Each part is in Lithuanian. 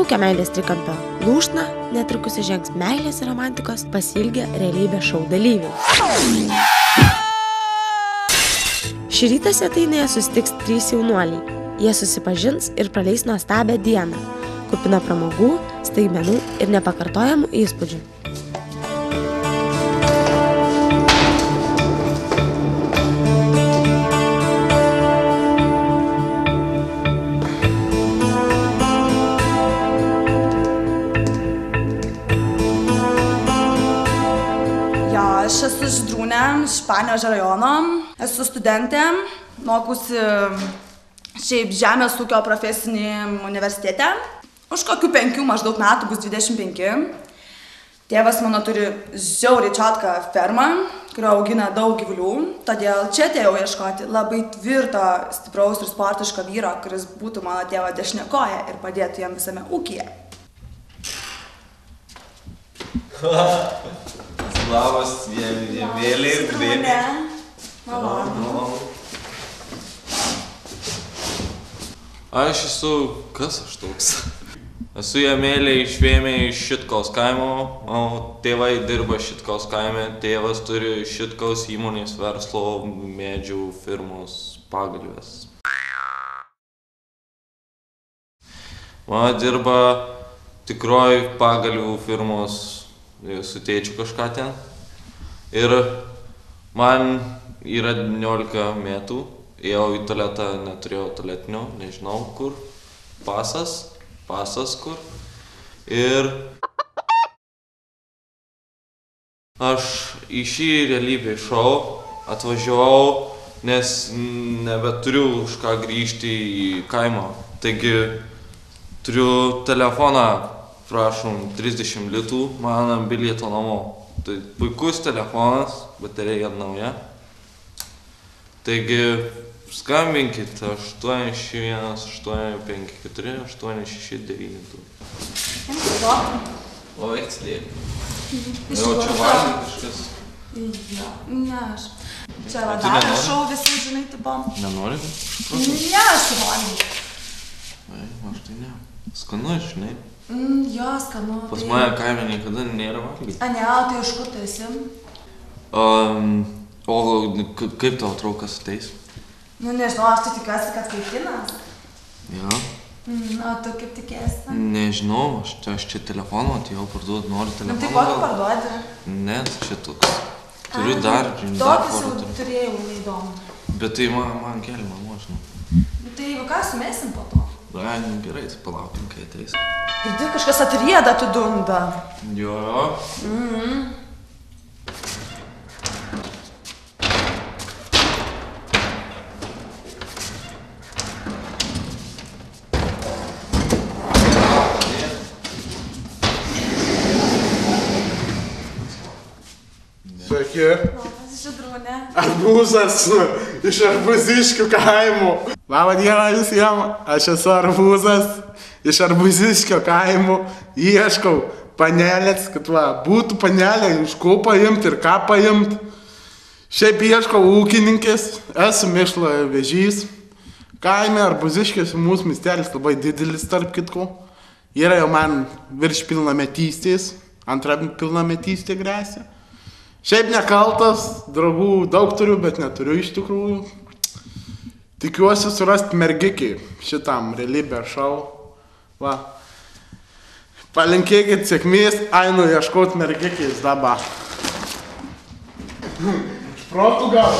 Nelaukia meilės trikampio. Lūšna netrukus įžengs meilės ir romantikos pasiilgę realybės šou dalyviai. Šį rytą svetainėje susitiks 3 jaunuoliai. Jie susipažins ir praleis nuostabią dieną, kupina pramogų, staigmenų ir nepakartojamų įspūdžių. Aš esu Žydrūnė, iš Panevėžio rajono, esu studentė, mokusi šiaip žemės ūkio profesinį universitete. Už kokių 5 maždaug metų bus 25. Tėvas mano turi žiauriai čiotką fermą, kurio augina daug gyvulių, todėl čia atėjau ieškoti labai tvirto, stipraus ir sportiško vyro, kuris būtų mano tėvo dešinėkoja ir padėtų jam visame ūkyje. Labas, Jamėlė ir Dvėmė. Malonu. Aš esu... Kas aš toks? Esu Jamėlė iš Vėmė iš Šitkaus kaimo, o tėvai dirba Šitkaus kaime. Tėvas turi Šitkaus įmonės verslo medžių firmos pagalvės. Mama dirba tikroji pagalvių firmos su tėčiu kažką ten. Ir man yra 19 metų, ėjau į tualetą, neturėjau tualetinio, nežinau kur, pasas kur. Ir aš į šį realybės šou atvažiavau, nes nebeturiu už ką grįžti į kaimą. Taigi turiu telefoną, prašom, 30 litų, man bilieto namo. Tai puikus telefonas, baterija nauja. Taigi skambinkit 861 854 869. O atsiliek. Jau čia valgy kažkas? Ne, aš. Čia vadarė šou visi, žinai, tipo. Nenori? Ne, aš valgy. Aš tai ne. Skanu, žinai. Jo, skanu. Pas mane kaime niekada nėra valgyti. A ne, tai iš kur tu esi? O kaip tavo draugas ateis? Nu, nežinau, aš tai tikiuosi, kad vaikinas. Jo. O tu kaip tikėsi? Nežinau, aš čia telefoną atėjau parduoti, noriu telefoną. Tai kokį parduoti? Ne, čia toks. Turiu dar Tokius jau turėjau, neįdomu. Bet tai man keli mama, žinau. Tai jeigu ką, sumesim po to? Gerai, tai palaukim, kai ateis. Girdi, kažkas atrieda, tu dunda. Jo. Sveiki. Žydrūnė. Arbūzas iš Arbuziškių kaimo. Labą dieną visiems, aš esu Arbūzas iš Arbuziškio kaimo. Ieškau panelės, kad būtų panelė, iš ko paimti ir ką paimti. Šiaip ieškau ūkininkės, esu mėšlo vežys. Kaime Arbuziškės mūsų miestelis labai didelis, tarp kitko. Yra jau man virš pilnametystės, antra pilnametystė gresia. Šiaip nekaltas, draugų daug turiu, bet neturiu iš tikrųjų. Tikiuosi surasti mergikį šitam realybės šou. Va. Palinkėkit sėkmės, einu ieškoti mergikės dabar. Iš protų gal?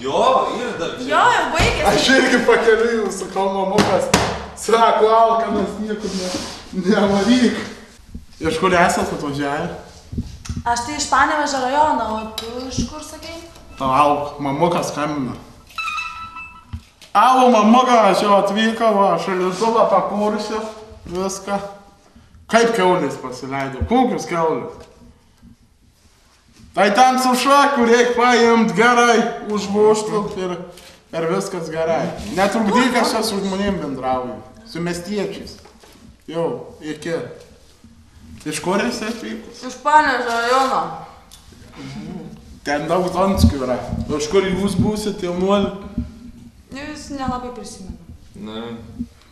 Jo, ir dar čia. Jo, jau baigėsi. Aš irgi pakeliu jau, sakau, mamukas. Sako, alkanas, niekur nevaryk. Iš kur esat atvažiavę? Aš tai iš Panevėžio rajono, o tu iš kur sakei? Tau, mamukas skambina. Alo, mamuka, aš jau atvykau, šaldytuvą pakūrsiu, viską. Kaip kiaulės pasileido, kokius kiaulės? Tai ten su šaku reik paimt gerai, užvoštų ir viskas gerai. Netrukdyk, aš su žmonėm bendrauju, su miestiečiais. Jau, iki. Iš kur esi atvykus? Iš Panevėžio rajono. Ten daug donskių yra. O iš kur jūs būsit, jaunuoli? Jūs nelabai prisimenu. Na.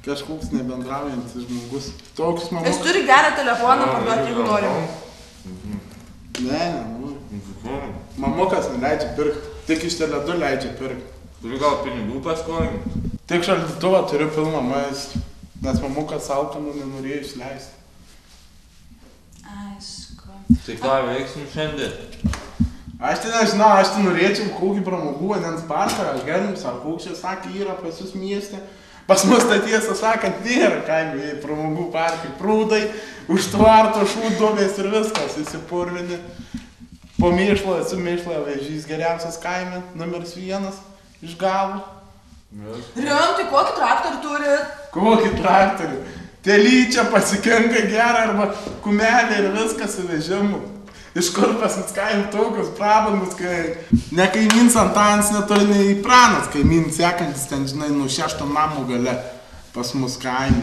kažkoks nebendraujantis žmogus. Toks mamukas. Jis turi gerą telefoną parduoti, jeigu nori. Ne, nenori. Mamukas neleidžia pirkti. Tik iš Tele2 leidžia pirkti. Turiu gal pinigų paskolinti? Tik šaldytuvą turiu pilną maistą. Nes mamukas alkanų nenorėjo išleisti. Aišku. Tai ką veiksim šiandien? Aš tai nežinau, aš tai norėčiau kokį pramogų vandens parką, aš galim savo paukščiai, sakė, yra pas jūs mieste. Pas mus ta tiesą sakant, nėra kaime pramogų parkai, prūdai, užtvarto šūdovės ir viskas, įsipurvini. Po mėšlo, esu mėšlo vežys geriausias kaime, numeris 1 iš galų. Rimtai, kokį traktorių turit? Kokį traktorių? Telyčia pasikenka gerą arba kumelį ir viskas su vežimu. Iš kur pas mus kaim tokius prabangus, kai ne kaimyns Antanas neturi nei Pranas, kaimyns sekantis ten, žinai, nuo 6 namų gale pas mus kaime.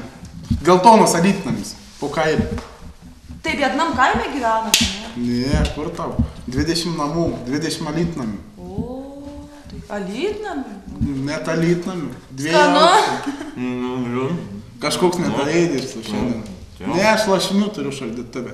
Geltonos alytnamis, po kaime. Tai Vietnam kaime gyvena, ne? Ne, kur tau? 20 namų, 20 alytnamių. O, tai alytnamių? Net alytnamių. Skanu? Kažkoks netareidis su šiandien. Ne, aš lašinių turiu šaldytuvę.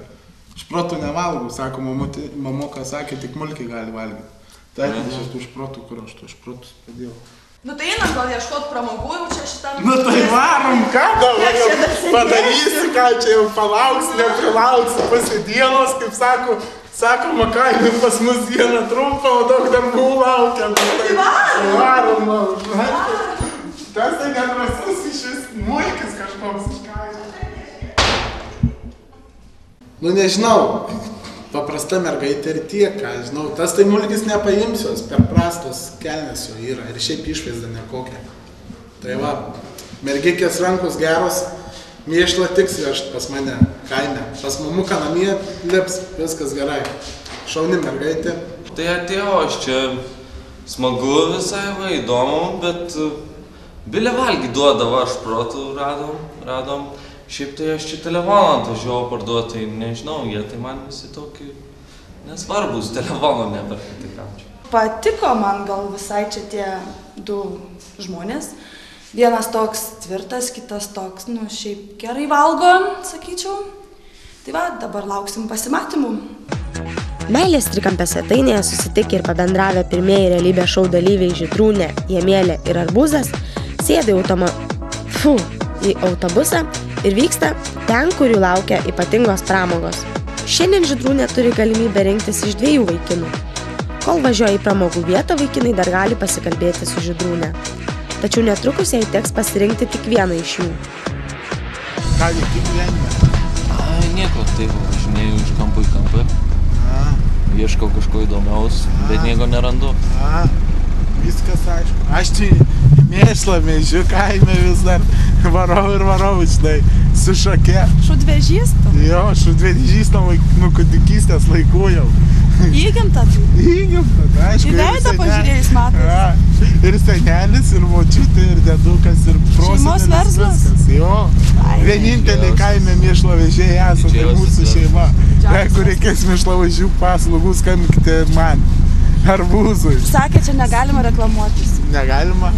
Šprotų nevalgau, sako, mamoka sakė, tik mulkiai gali valgyti. Tai aš tų šprotų, kur aš tų šprotus padėjau. Nu tai einam gal ieškot pramogų jau čia šitam. Nu tai varom, ką dabar jau padarysi, ką čia jau palauksi, neprilauksi, pusė dienos, kaip sako, makaimai pas mus dieną trumpą, o daug darbų laukia. Tai varom! Varom, tas tai nedrasus iš vis mulkis kažkoks iš kaimo. Nu nežinau, paprasta mergaitė ir tiek, ką žinau, tas tai mulkis nepaimsios, per prastos kelnes jo yra ir šiaip išvaizda nekokia. Tai va, mergikės rankos geros, mėšlą tiks vežt pas mane kaime, pas mamuką namie lips, viskas gerai. Šauni mergaitė. Tai atėjo aš čia, smagu visai, va, įdomu, bet bilė valgy duodavo, aš protų radom. Šiaip tai aš čia telefoną atvažiavau parduoti, tai nežinau, jie tai man visi tokie nesvarbus, telefono neperka, tai kam čia. Patiko man gal visai čia tie du žmonės. Vienas toks tvirtas, kitas toks, nu šiaip gerai valgo, sakyčiau. Tai va, dabar lauksim pasimatymų. Meilės trikampio svetainėje susitikę ir pabendravę pirmieji realybės šou dalyviai Žydrūnė, Jamėlė ir Arbūzas sėda į autobusą ir vyksta ten, kur jų laukia ypatingos pramogos. Šiandien Žydrūnė turi galimybę rinktis iš 2 vaikinų. Kol važiuoja į pramogų vietą, vaikinai dar gali pasikalbėti su Žydrūne. Tačiau netrukus jai teks pasirinkti tik vieną iš jų. Ką veiki gyvenime? Ai, nieko, taip, važinėjau iš kampo į kampą. Ieškau kažko įdomiaus, bet nieko nerandu. Viskas aišku. Aš čia mėšlą mėžiu kaime vis dar varau, žinai, su šake. Šudvežystų? Jo, šudvežystų nuo kūdikystės laikų jau. Įgimta tai? Įgimta, aišku. Į veidą pažiūrėjus matas. Ir senelis, ir močiutė, ir dedukas, ir prosenelis. Šeimos verslas? Viskas, jo. Vienintelė kaime mėšlo vežėjai esate mūsų šeima. Jeigu reikės mėšlo vežių paslaugų, skambinkite man. Arbūzui. Sakė, čia negalima reklamuotis. Negalima?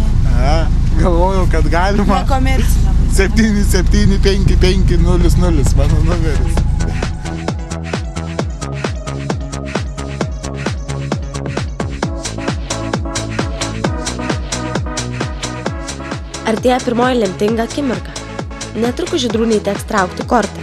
Galvojau, kad galima. Nekomercinė. 77500, mano numeris. Artėja pirmoji lemtinga akimirka. Netrukus Žydrūnei teks traukti kortą.